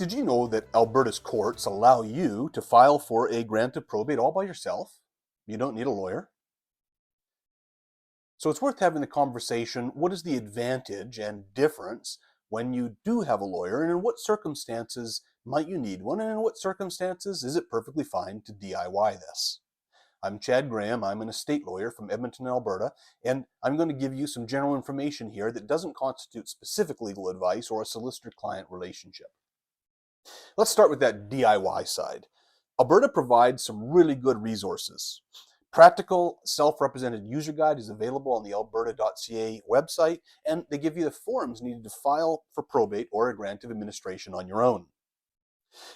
Did you know that Alberta's courts allow you to file for a grant of probate all by yourself? You don't need a lawyer. So it's worth having the conversation. What is the advantage and difference when you do have a lawyer, and in what circumstances might you need one, and in what circumstances is it perfectly fine to DIY this? I'm Chad Graham. I'm an estate lawyer from Edmonton, Alberta, and I'm going to give you some general information here that doesn't constitute specific legal advice or a solicitor-client relationship. Let's start with that DIY side. Alberta provides some really good resources. Practical self-represented user guide is available on the alberta.ca website, and they give you the forms needed to file for probate or a grant of administration on your own.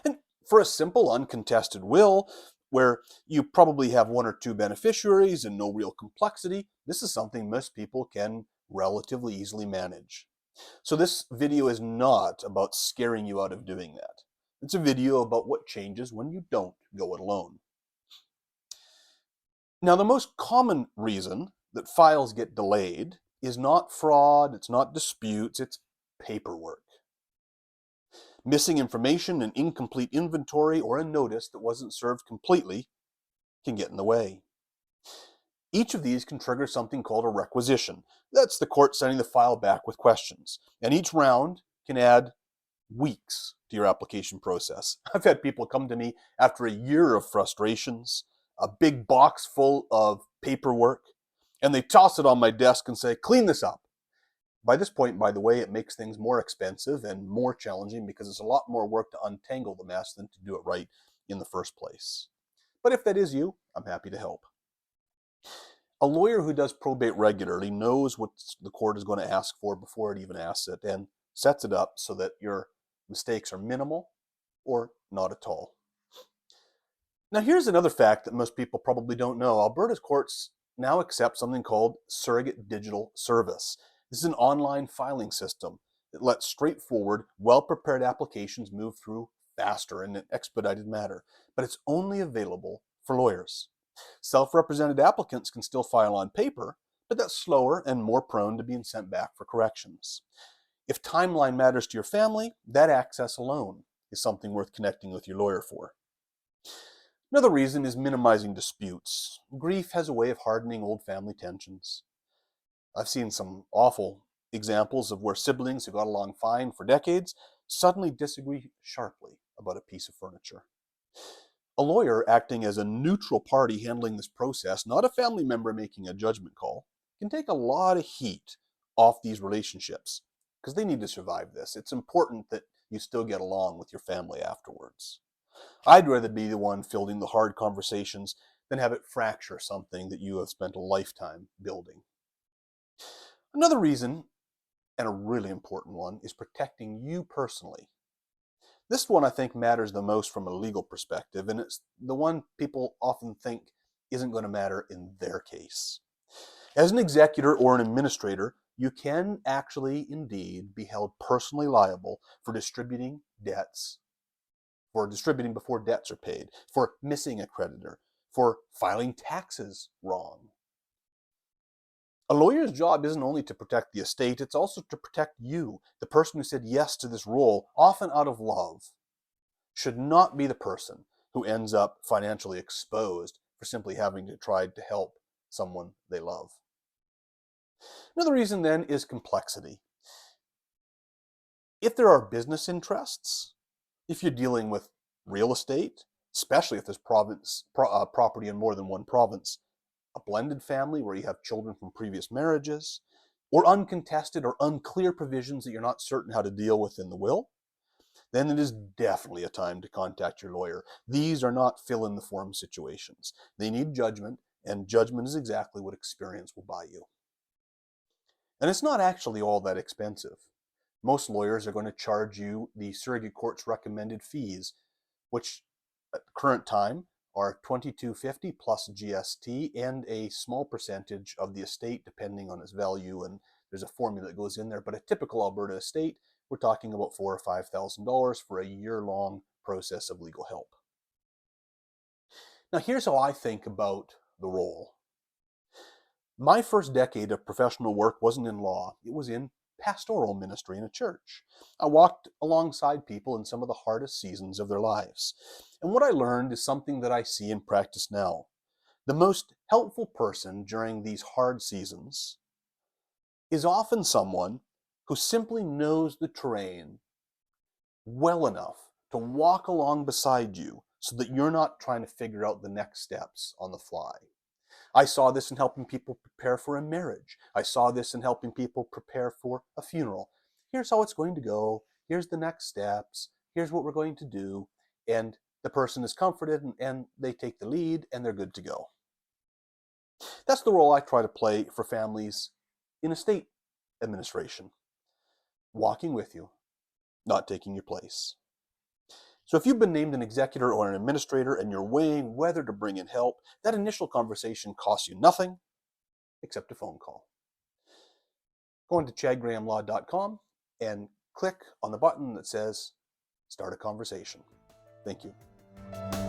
And for a simple uncontested will, where you probably have one or two beneficiaries and no real complexity, this is something most people can relatively easily manage. So this video is not about scaring you out of doing that. It's a video about what changes when you don't go it alone. Now, the most common reason that files get delayed is not fraud, it's not disputes, it's paperwork. Missing information, an incomplete inventory, or a notice that wasn't served completely can get in the way. Each of these can trigger something called a requisition. That's the court sending the file back with questions. And each round can add weeks to your application process. I've had people come to me after a year of frustrations, a big box full of paperwork, and they toss it on my desk and say, clean this up. By this point, by the way, it makes things more expensive and more challenging because it's a lot more work to untangle the mess than to do it right in the first place. But if that is you, I'm happy to help. A lawyer who does probate regularly knows what the court is going to ask for before it even asks it, and sets it up so that your mistakes are minimal or not at all. Now, here's another fact that most people probably don't know. Alberta's courts now accept something called Surrogate Digital Service. This is an online filing system that lets straightforward, well-prepared applications move through faster in an expedited manner, but it's only available for lawyers. Self-represented applicants can still file on paper, but that's slower and more prone to being sent back for corrections. If timeline matters to your family, that access alone is something worth connecting with your lawyer for. Another reason is minimizing disputes. Grief has a way of hardening old family tensions. I've seen some awful examples of where siblings who got along fine for decades suddenly disagree sharply about a piece of furniture. A lawyer acting as a neutral party handling this process, not a family member making a judgment call, can take a lot of heat off these relationships because they need to survive this. It's important that you still get along with your family afterwards. I'd rather be the one fielding the hard conversations than have it fracture something that you have spent a lifetime building. Another reason, and a really important one, is protecting you personally. This one I think matters the most from a legal perspective, and it's the one people often think isn't going to matter in their case. As an executor or an administrator, you can actually indeed be held personally liable for distributing before debts are paid, for missing a creditor, for filing taxes wrong. A lawyer's job isn't only to protect the estate, it's also to protect you. The person who said yes to this role, often out of love, should not be the person who ends up financially exposed for simply having to try to help someone they love. Another reason then is complexity. If there are business interests, if you're dealing with real estate, especially if there's property in more than one province, a blended family where you have children from previous marriages, or uncontested or unclear provisions that you're not certain how to deal with in the will, then it is definitely a time to contact your lawyer. These are not fill-in-the-form situations. They need judgment, and judgment is exactly what experience will buy you. And it's not actually all that expensive. Most lawyers are going to charge you the surrogate court's recommended fees, which at the current time are $22.50 plus GST and a small percentage of the estate depending on its value, and there's a formula that goes in there. But a typical Alberta estate, we're talking about $4,000 or $5,000 for a year-long process of legal help. Now here's how I think about the role. My first decade of professional work wasn't in law, it was in pastoral ministry in a church. I walked alongside people in some of the hardest seasons of their lives. And what I learned is something that I see in practice now. The most helpful person during these hard seasons is often someone who simply knows the terrain well enough to walk along beside you so that you're not trying to figure out the next steps on the fly. I saw this in helping people prepare for a marriage. I saw this in helping people prepare for a funeral. Here's how it's going to go. Here's the next steps. Here's what we're going to do. And the person is comforted and they take the lead and they're good to go. That's the role I try to play for families in estate administration. Walking with you, not taking your place. So if you've been named an executor or an administrator and you're weighing whether to bring in help, that initial conversation costs you nothing except a phone call. Go into chadgrahamlaw.com and click on the button that says Start a Conversation. Thank you.